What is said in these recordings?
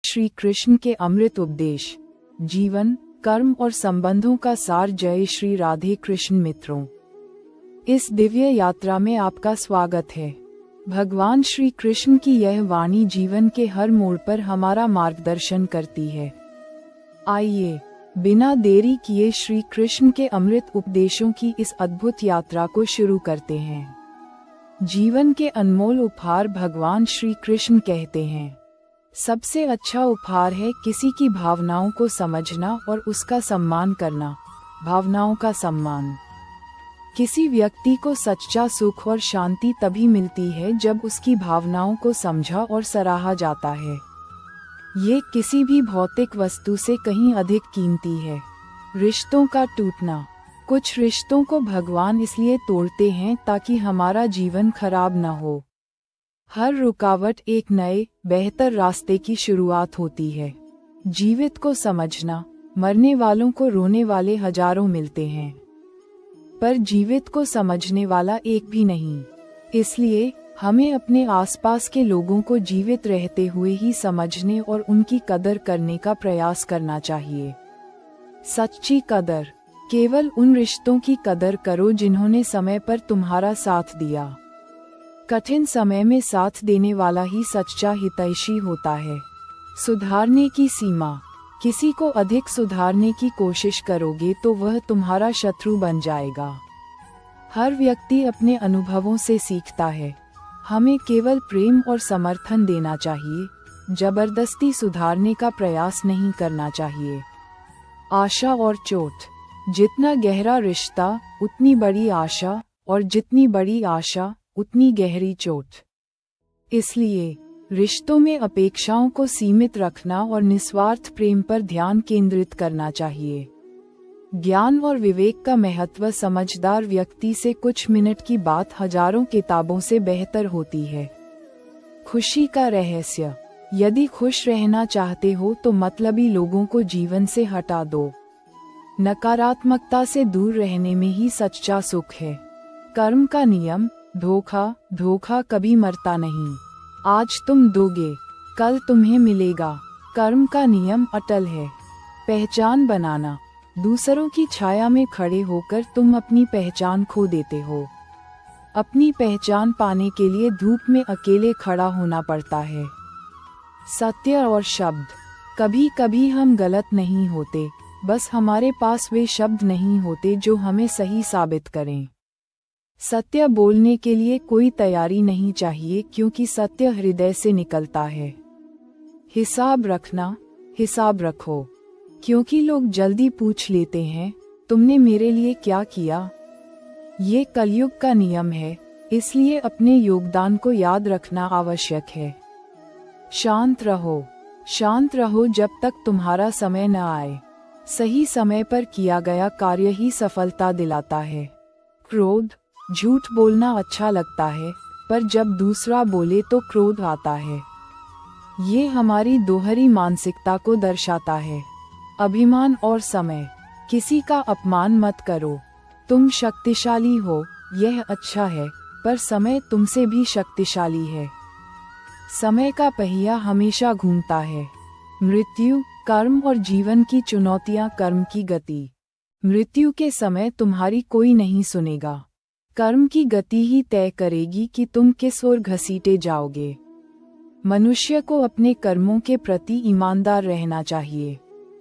श्री कृष्ण के अमृत उपदेश, जीवन, कर्म और संबंधों का सार। जय श्री राधे कृष्ण मित्रों, इस दिव्य यात्रा में आपका स्वागत है। भगवान श्री कृष्ण की यह वाणी जीवन के हर मोड़ पर हमारा मार्गदर्शन करती है। आइए बिना देरी किए श्री कृष्ण के अमृत उपदेशों की इस अद्भुत यात्रा को शुरू करते हैं। जीवन के अनमोल उपहार भगवान श्री कृष्ण कहते हैं, सबसे अच्छा उपहार है किसी की भावनाओं को समझना और उसका सम्मान करना। भावनाओं का सम्मान। किसी व्यक्ति को सच्चा सुख और शांति तभी मिलती है जब उसकी भावनाओं को समझा और सराहा जाता है। ये किसी भी भौतिक वस्तु से कहीं अधिक कीमती है। रिश्तों का टूटना। कुछ रिश्तों को भगवान इसलिए तोड़ते हैं ताकि हमारा जीवन खराब न हो। हर रुकावट एक नए, बेहतर रास्ते की शुरुआत होती है। जीवित को समझना। मरने वालों को रोने वाले हजारों मिलते हैं, पर जीवित को समझने वाला एक भी नहीं। इसलिए हमें अपने आसपास के लोगों को जीवित रहते हुए ही समझने और उनकी कदर करने का प्रयास करना चाहिए। सच्ची कदर। केवल उन रिश्तों की कदर करो जिन्होंने समय पर तुम्हारा साथ दिया। कठिन समय में साथ देने वाला ही सच्चा हितैषी होता है। सुधारने की सीमा। किसी को अधिक सुधारने की कोशिश करोगे तो वह तुम्हारा शत्रु बन जाएगा। हर व्यक्ति अपने अनुभवों से सीखता है। हमें केवल प्रेम और समर्थन देना चाहिए, जबरदस्ती सुधारने का प्रयास नहीं करना चाहिए। आशा और चोट। जितना गहरा रिश्ता उतनी बड़ी आशा, और जितनी बड़ी आशा उतनी गहरी चोट। इसलिए रिश्तों में अपेक्षाओं को सीमित रखना और निस्वार्थ प्रेम पर ध्यान केंद्रित करना चाहिए। ज्ञान और विवेक का महत्व। समझदार व्यक्ति से कुछ मिनट की बात हजारों किताबों से बेहतर होती है। खुशी का रहस्य। यदि खुश रहना चाहते हो तो मतलबी लोगों को जीवन से हटा दो। नकारात्मकता से दूर रहने में ही सच्चा सुख है। कर्म का नियम। धोखा कभी मरता नहीं। आज तुम दोगे, कल तुम्हें मिलेगा। कर्म का नियम अटल है। पहचान बनाना। दूसरों की छाया में खड़े होकर तुम अपनी पहचान खो देते हो। अपनी पहचान पाने के लिए धूप में अकेले खड़ा होना पड़ता है। सत्य और शब्द। कभी कभी हम गलत नहीं होते, बस हमारे पास वे शब्द नहीं होते जो हमें सही साबित करें। सत्य बोलने के लिए कोई तैयारी नहीं चाहिए, क्योंकि सत्य हृदय से निकलता है। हिसाब रखना। हिसाब रखो, क्योंकि लोग जल्दी पूछ लेते हैं, तुमने मेरे लिए क्या किया। ये कलयुग का नियम है, इसलिए अपने योगदान को याद रखना आवश्यक है। शांत रहो। शांत रहो जब तक तुम्हारा समय न आए। सही समय पर किया गया कार्य ही सफलता दिलाता है। क्रोध। झूठ बोलना अच्छा लगता है, पर जब दूसरा बोले तो क्रोध आता है। ये हमारी दोहरी मानसिकता को दर्शाता है। अभिमान और समय। किसी का अपमान मत करो। तुम शक्तिशाली हो, यह अच्छा है, पर समय तुमसे भी शक्तिशाली है। समय का पहिया हमेशा घूमता है। मृत्यु। कर्म और जीवन की चुनौतियां। कर्म की गति। मृत्यु के समय तुम्हारी कोई नहीं सुनेगा। कर्म की गति ही तय करेगी कि तुम किस ओर घसीटे जाओगे। मनुष्य को अपने कर्मों के प्रति ईमानदार रहना चाहिए।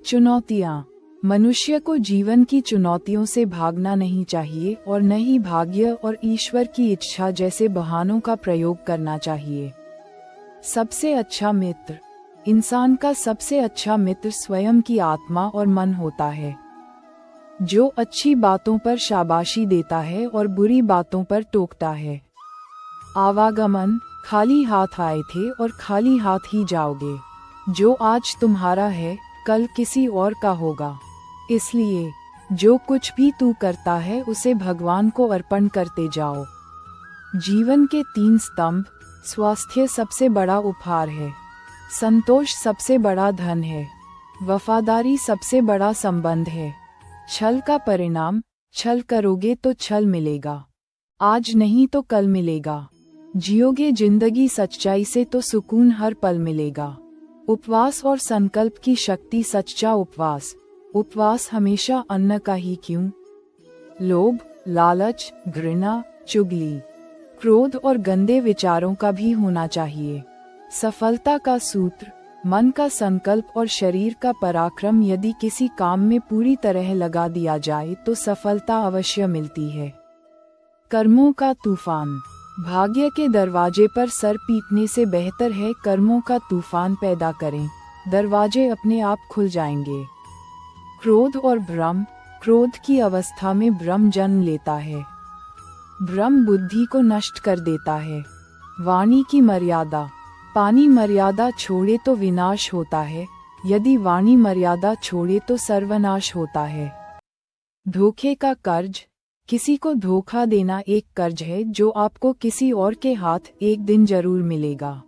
चुनौतियां। मनुष्य को जीवन की चुनौतियों से भागना नहीं चाहिए, और न ही भाग्य और ईश्वर की इच्छा जैसे बहानों का प्रयोग करना चाहिए। सबसे अच्छा मित्र। इंसान का सबसे अच्छा मित्र स्वयं की आत्मा और मन होता है, जो अच्छी बातों पर शाबाशी देता है और बुरी बातों पर टोकता है। आवागमन। खाली हाथ आए थे और खाली हाथ ही जाओगे। जो आज तुम्हारा है, कल किसी और का होगा। इसलिए जो कुछ भी तू करता है उसे भगवान को अर्पण करते जाओ। जीवन के 3 स्तंभ। स्वास्थ्य सबसे बड़ा उपहार है। संतोष सबसे बड़ा धन है। वफादारी सबसे बड़ा संबंध है। छल का परिणाम। छल करोगे तो छल मिलेगा। आज नहीं तो कल मिलेगा। जियोगे जिंदगी सच्चाई से तो सुकून हर पल मिलेगा। उपवास और संकल्प की शक्ति। सच्चा उपवास। उपवास हमेशा अन्न का ही क्यों? लोभ, लालच, घृणा, चुगली, क्रोध और गंदे विचारों का भी होना चाहिए। सफलता का सूत्र, मन का संकल्प और शरीर का पराक्रम। यदि किसी काम में पूरी तरह लगा दिया जाए तो सफलता अवश्य मिलती है। कर्मों का तूफान। भाग्य के दरवाजे पर सर पीटने से बेहतर है कर्मों का तूफान पैदा करें, दरवाजे अपने आप खुल जाएंगे। क्रोध और भ्रम। क्रोध की अवस्था में भ्रम जन्म लेता है। भ्रम बुद्धि को नष्ट कर देता है। वाणी की मर्यादा। पानी मर्यादा छोड़े तो विनाश होता है, यदि वाणी मर्यादा छोड़े तो सर्वनाश होता है। धोखे का कर्ज। किसी को धोखा देना एक कर्ज है जो आपको किसी और के हाथ एक दिन जरूर मिलेगा।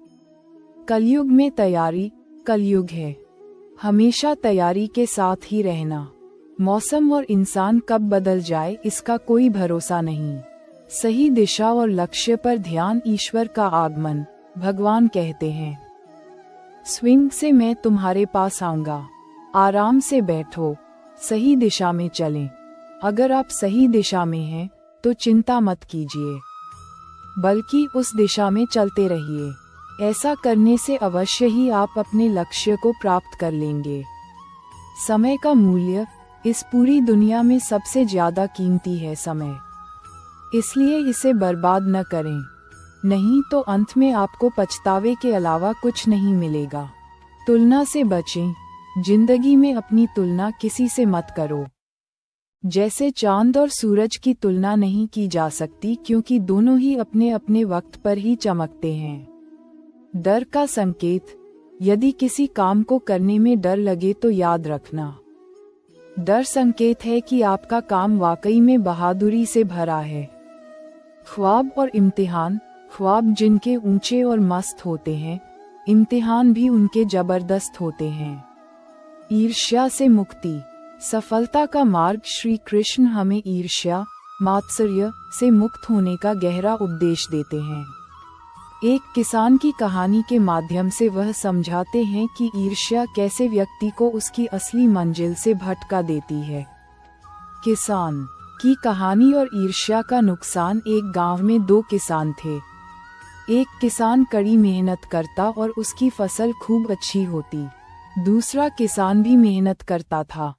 कलयुग में तैयारी। कलयुग है, हमेशा तैयारी के साथ ही रहना। मौसम और इंसान कब बदल जाए इसका कोई भरोसा नहीं। सही दिशा और लक्ष्य पर ध्यान। ईश्वर का आगमन। भगवान कहते हैं, स्विंग से मैं तुम्हारे पास आऊंगा। आराम से बैठो, सही दिशा में चलें। अगर आप सही दिशा में हैं तो चिंता मत कीजिए, बल्कि उस दिशा में चलते रहिए। ऐसा करने से अवश्य ही आप अपने लक्ष्य को प्राप्त कर लेंगे। समय का मूल्य। इस पूरी दुनिया में सबसे ज्यादा कीमती है समय, इसलिए इसे बर्बाद न करें, नहीं तो अंत में आपको पछतावे के अलावा कुछ नहीं मिलेगा। तुलना से बचें। जिंदगी में अपनी तुलना किसी से मत करो। जैसे चांद और सूरज की तुलना नहीं की जा सकती, क्योंकि दोनों ही अपने अपने वक्त पर ही चमकते हैं। डर का संकेत। यदि किसी काम को करने में डर लगे तो याद रखना, डर संकेत है कि आपका काम वाकई में बहादुरी से भरा है। ख्वाब और इम्तिहान। ख्वाब जिनके ऊंचे और मस्त होते हैं, इम्तिहान भी उनके जबरदस्त होते हैं। ईर्ष्या से मुक्ति। सफलता का मार्ग। श्री कृष्ण हमें ईर्ष्या, मात्सर्य से मुक्त होने का गहरा उपदेश देते हैं। एक किसान की कहानी के माध्यम से वह समझाते हैं कि ईर्ष्या कैसे व्यक्ति को उसकी असली मंजिल से भटका देती है। किसान की कहानी और ईर्ष्या का नुकसान। एक गांव में दो किसान थे। एक किसान कड़ी मेहनत करता और उसकी फसल खूब अच्छी होती। दूसरा किसान भी मेहनत करता था,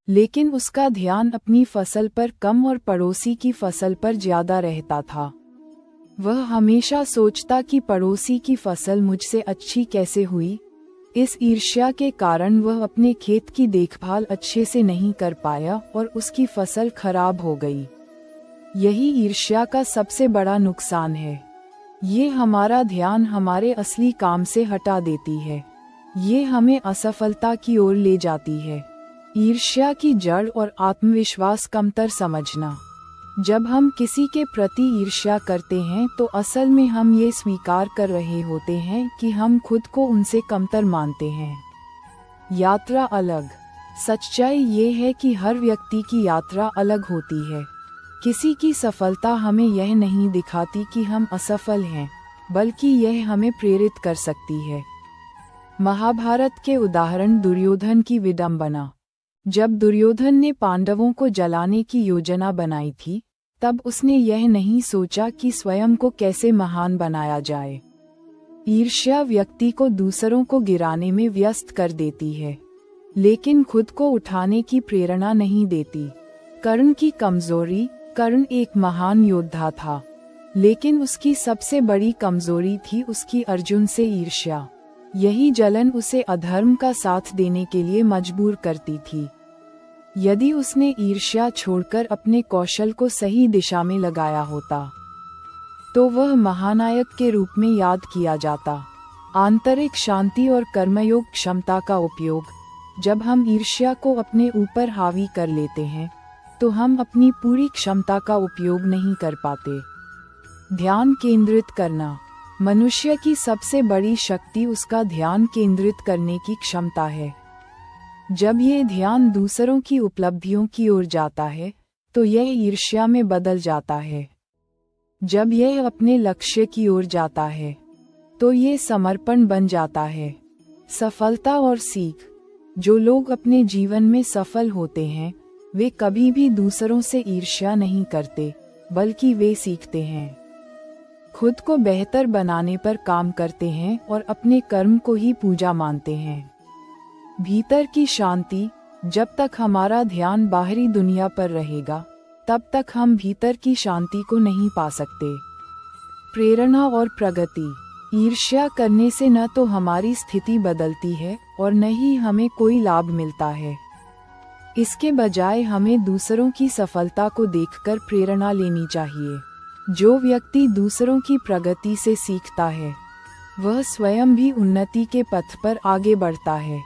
लेकिन उसका ध्यान अपनी फसल पर कम और पड़ोसी की फसल पर ज्यादा रहता था। वह हमेशा सोचता कि पड़ोसी की फसल मुझसे अच्छी कैसे हुई। इस ईर्ष्या के कारण वह अपने खेत की देखभाल अच्छे से नहीं कर पाया और उसकी फसल खराब हो गई। यही ईर्ष्या का सबसे बड़ा नुकसान है। ये हमारा ध्यान हमारे असली काम से हटा देती है। ये हमें असफलता की ओर ले जाती है। ईर्ष्या की जड़ और आत्मविश्वास कमतर समझना। जब हम किसी के प्रति ईर्ष्या करते हैं तो असल में हम ये स्वीकार कर रहे होते हैं कि हम खुद को उनसे कमतर मानते हैं। यात्रा अलग। सच्चाई ये है कि हर व्यक्ति की यात्रा अलग होती है। किसी की सफलता हमें यह नहीं दिखाती कि हम असफल हैं, बल्कि यह हमें प्रेरित कर सकती है। महाभारत के उदाहरण। दुर्योधन की विडंबना। जब दुर्योधन ने पांडवों को जलाने की योजना बनाई थी, तब उसने यह नहीं सोचा कि स्वयं को कैसे महान बनाया जाए। ईर्ष्या व्यक्ति को दूसरों को गिराने में व्यस्त कर देती है, लेकिन खुद को उठाने की प्रेरणा नहीं देती। कर्ण की कमजोरी। कर्ण एक महान योद्धा था, लेकिन उसकी सबसे बड़ी कमजोरी थी उसकी अर्जुन से ईर्ष्या। यही जलन उसे अधर्म का साथ देने के लिए मजबूर करती थी। यदि उसने ईर्ष्या छोड़कर अपने कौशल को सही दिशा में लगाया होता, तो वह महानायक के रूप में याद किया जाता। आंतरिक शांति और कर्मयोग क्षमता का उपयोग। जब हम ईर्ष्या को अपने ऊपर हावी कर लेते हैं, तो हम अपनी पूरी क्षमता का उपयोग नहीं कर पाते। ध्यान केंद्रित करना। मनुष्य की सबसे बड़ी शक्ति उसका ध्यान केंद्रित करने की क्षमता है। जब ये ध्यान दूसरों की उपलब्धियों की ओर जाता है, तो यह ईर्ष्या में बदल जाता है। जब यह अपने लक्ष्य की ओर जाता है, तो ये समर्पण बन जाता है। सफलता और सीख। जो लोग अपने जीवन में सफल होते हैं वे कभी भी दूसरों से ईर्ष्या नहीं करते, बल्कि वे सीखते हैं, खुद को बेहतर बनाने पर काम करते हैं और अपने कर्म को ही पूजा मानते हैं। भीतर की शांति। जब तक हमारा ध्यान बाहरी दुनिया पर रहेगा तब तक हम भीतर की शांति को नहीं पा सकते। प्रेरणा और प्रगति। ईर्ष्या करने से न तो हमारी स्थिति बदलती है और न ही हमें कोई लाभ मिलता है। इसके बजाय हमें दूसरों की सफलता को देखकर प्रेरणा लेनी चाहिए। जो व्यक्ति दूसरों की प्रगति से सीखता है वह स्वयं भी उन्नति के पथ पर आगे बढ़ता है।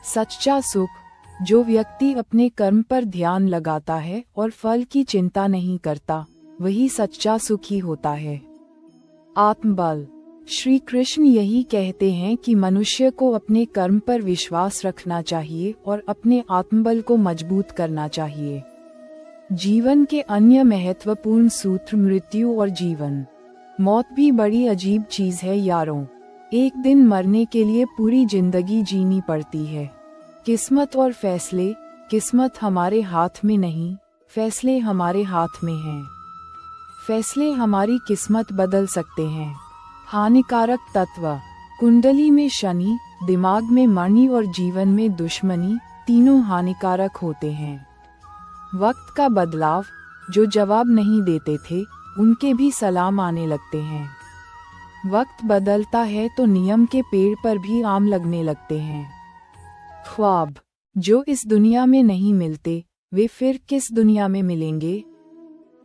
सच्चा सुख। जो व्यक्ति अपने कर्म पर ध्यान लगाता है और फल की चिंता नहीं करता वही सच्चा सुखी होता है। आत्मबल। श्री कृष्ण यही कहते हैं कि मनुष्य को अपने कर्म पर विश्वास रखना चाहिए और अपने आत्मबल को मजबूत करना चाहिए। जीवन के अन्य महत्वपूर्ण सूत्र। मृत्यु और जीवन। मौत भी बड़ी अजीब चीज है यारों। एक दिन मरने के लिए पूरी जिंदगी जीनी पड़ती है। किस्मत और फैसले। किस्मत हमारे हाथ में नहीं, फैसले हमारे हाथ में हैं। फैसले हमारी किस्मत बदल सकते हैं। हानिकारक तत्व। कुंडली में शनि, दिमाग में मणि और जीवन में दुश्मनी, तीनों हानिकारक होते हैं। वक्त का बदलाव। जो जवाब नहीं देते थे उनके भी सलाम आने लगते हैं। वक्त बदलता है तो नियम के पेड़ पर भी आम लगने लगते हैं। ख्वाब। जो इस दुनिया में नहीं मिलते वे फिर किस दुनिया में मिलेंगे।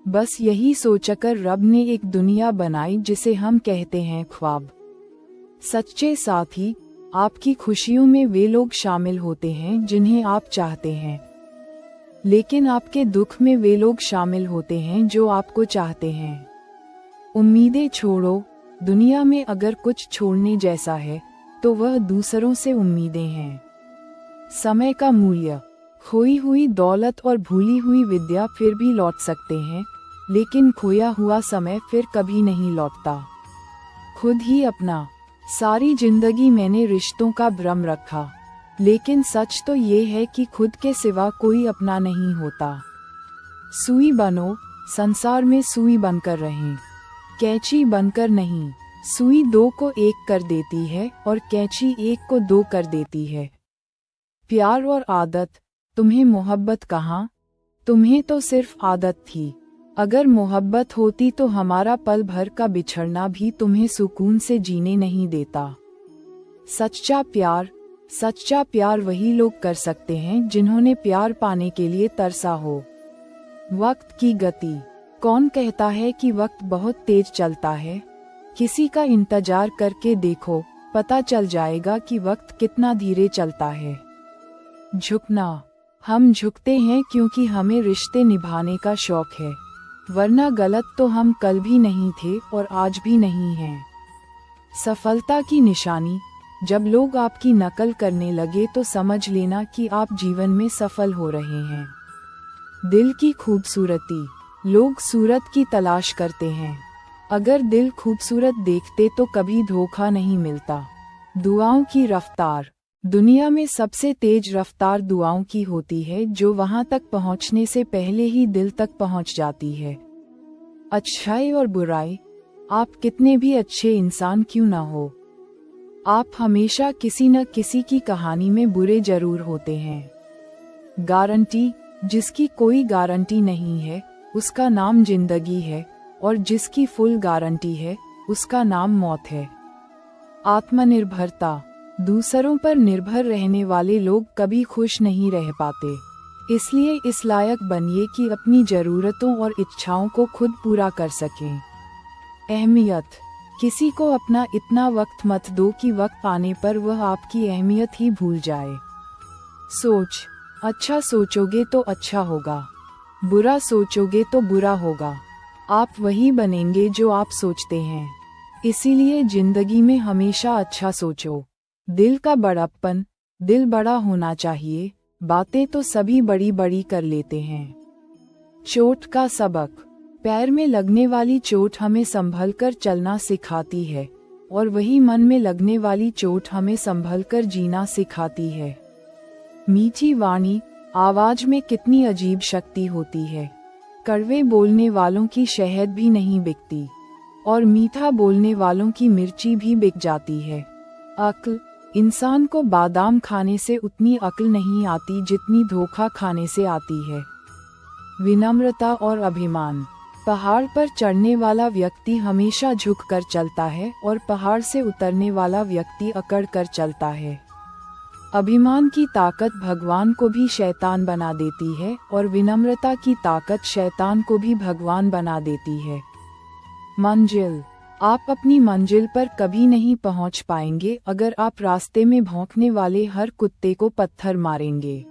बस यही सोचकर रब ने एक दुनिया बनाई जिसे हम कहते हैं ख्वाब। सच्चे साथी। आपकी खुशियों में वे लोग शामिल होते हैं जिन्हें आप चाहते हैं, लेकिन आपके दुख में वे लोग शामिल होते हैं जो आपको चाहते हैं। उम्मीदें छोड़ो। दुनिया में अगर कुछ छोड़ने जैसा है तो वह दूसरों से उम्मीदें हैं। समय का मूल्य। खोई हुई दौलत और भूली हुई विद्या फिर भी लौट सकते हैं, लेकिन खोया हुआ समय फिर कभी नहीं लौटता। खुद ही अपना। सारी जिंदगी मैंने रिश्तों का भ्रम रखा, लेकिन सच तो ये है कि खुद के सिवा कोई अपना नहीं होता। सुई बनो। संसार में सुई बनकर रहें, कैंची बनकर नहीं। सुई दो को एक कर देती है और कैंची एक को दो कर देती है। प्यार और आदत। तुम्हें मोहब्बत कहाँ, तुम्हें तो सिर्फ आदत थी। अगर मोहब्बत होती तो हमारा पल भर का बिछड़ना भी तुम्हें सुकून से जीने नहीं देता। सच्चा प्यार। सच्चा प्यार वही लोग कर सकते हैं जिन्होंने प्यार पाने के लिए तरसा हो। वक्त की गति। कौन कहता है कि वक्त बहुत तेज चलता है। किसी का इंतजार करके देखो, पता चल जाएगा कि वक्त कितना धीरे चलता है। झुकना। हम झुकते हैं क्योंकि हमें रिश्ते निभाने का शौक है, वरना गलत तो हम कल भी नहीं थे और आज भी नहीं हैं। सफलता की निशानी। जब लोग आपकी नकल करने लगे तो समझ लेना कि आप जीवन में सफल हो रहे हैं। दिल की खूबसूरती। लोग सूरत की तलाश करते हैं, अगर दिल खूबसूरत देखते तो कभी धोखा नहीं मिलता। दुआओं की रफ्तार। दुनिया में सबसे तेज रफ्तार दुआओं की होती है, जो वहां तक पहुंचने से पहले ही दिल तक पहुंच जाती है। अच्छाई और बुराई। आप कितने भी अच्छे इंसान क्यों ना हो, आप हमेशा किसी न किसी की कहानी में बुरे जरूर होते हैं। गारंटी। जिसकी कोई गारंटी नहीं है उसका नाम जिंदगी है, और जिसकी फुल गारंटी है उसका नाम मौत है। आत्मनिर्भरता। दूसरों पर निर्भर रहने वाले लोग कभी खुश नहीं रह पाते, इसलिए इस लायक बनिए कि अपनी जरूरतों और इच्छाओं को खुद पूरा कर सकें। अहमियत। किसी को अपना इतना वक्त मत दो कि वक्त आने पर वह आपकी अहमियत ही भूल जाए। सोच। अच्छा सोचोगे तो अच्छा होगा, बुरा सोचोगे तो बुरा होगा। आप वही बनेंगे जो आप सोचते हैं, इसीलिए जिंदगी में हमेशा अच्छा सोचो। दिल का बड़प्पन। दिल बड़ा होना चाहिए, बातें तो सभी बड़ी बड़ी कर लेते हैं। चोट का सबक। पैर में लगने वाली चोट हमें संभल कर चलना सिखाती है, और वही मन में लगने वाली चोट हमें संभलकर जीना सिखाती है। मीठी वाणी, आवाज में कितनी अजीब शक्ति होती है। कड़वे बोलने वालों की शहद भी नहीं बिकती, और मीठा बोलने वालों की मिर्ची भी बिक जाती है। अक्ल, इंसान को बादाम खाने से उतनी अक्ल नहीं आती जितनी धोखा खाने से आती है। विनम्रता और अभिमान, पहाड़ पर चढ़ने वाला व्यक्ति हमेशा झुक कर चलता है और पहाड़ से उतरने वाला व्यक्ति अकड़ कर चलता है। अभिमान की ताकत भगवान को भी शैतान बना देती है और विनम्रता की ताकत शैतान को भी भगवान बना देती है। मंजिल, आप अपनी मंजिल पर कभी नहीं पहुंच पाएंगे अगर आप रास्ते में भौंकने वाले हर कुत्ते को पत्थर मारेंगे।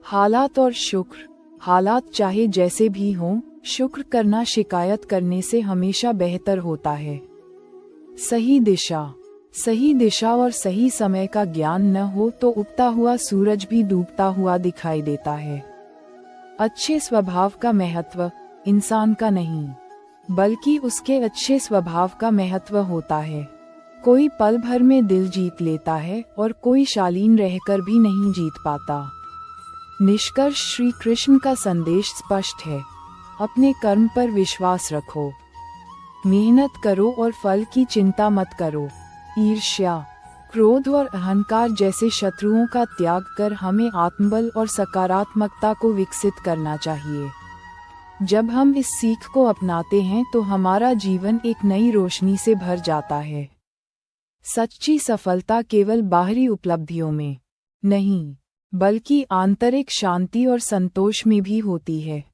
हालात और शुक्र, हालात चाहे जैसे भी हों, शुक्र करना शिकायत करने से हमेशा बेहतर होता है। सही दिशा और सही समय का ज्ञान न हो तो उगता हुआ सूरज भी डूबता हुआ दिखाई देता है। अच्छे स्वभाव का महत्व इंसान का नहीं, बल्कि उसके अच्छे स्वभाव का महत्व होता है। कोई पल भर में दिल जीत लेता है और कोई शालीन रहकर भी नहीं जीत पाता। निष्कर्ष, श्री कृष्ण का संदेश स्पष्ट है। अपने कर्म पर विश्वास रखो, मेहनत करो और फल की चिंता मत करो। ईर्ष्या, क्रोध और अहंकार जैसे शत्रुओं का त्याग कर हमें आत्मबल और सकारात्मकता को विकसित करना चाहिए। जब हम इस सीख को अपनाते हैं तो हमारा जीवन एक नई रोशनी से भर जाता है। सच्ची सफलता केवल बाहरी उपलब्धियों में नहीं, बल्कि आंतरिक शांति और संतोष में भी होती है।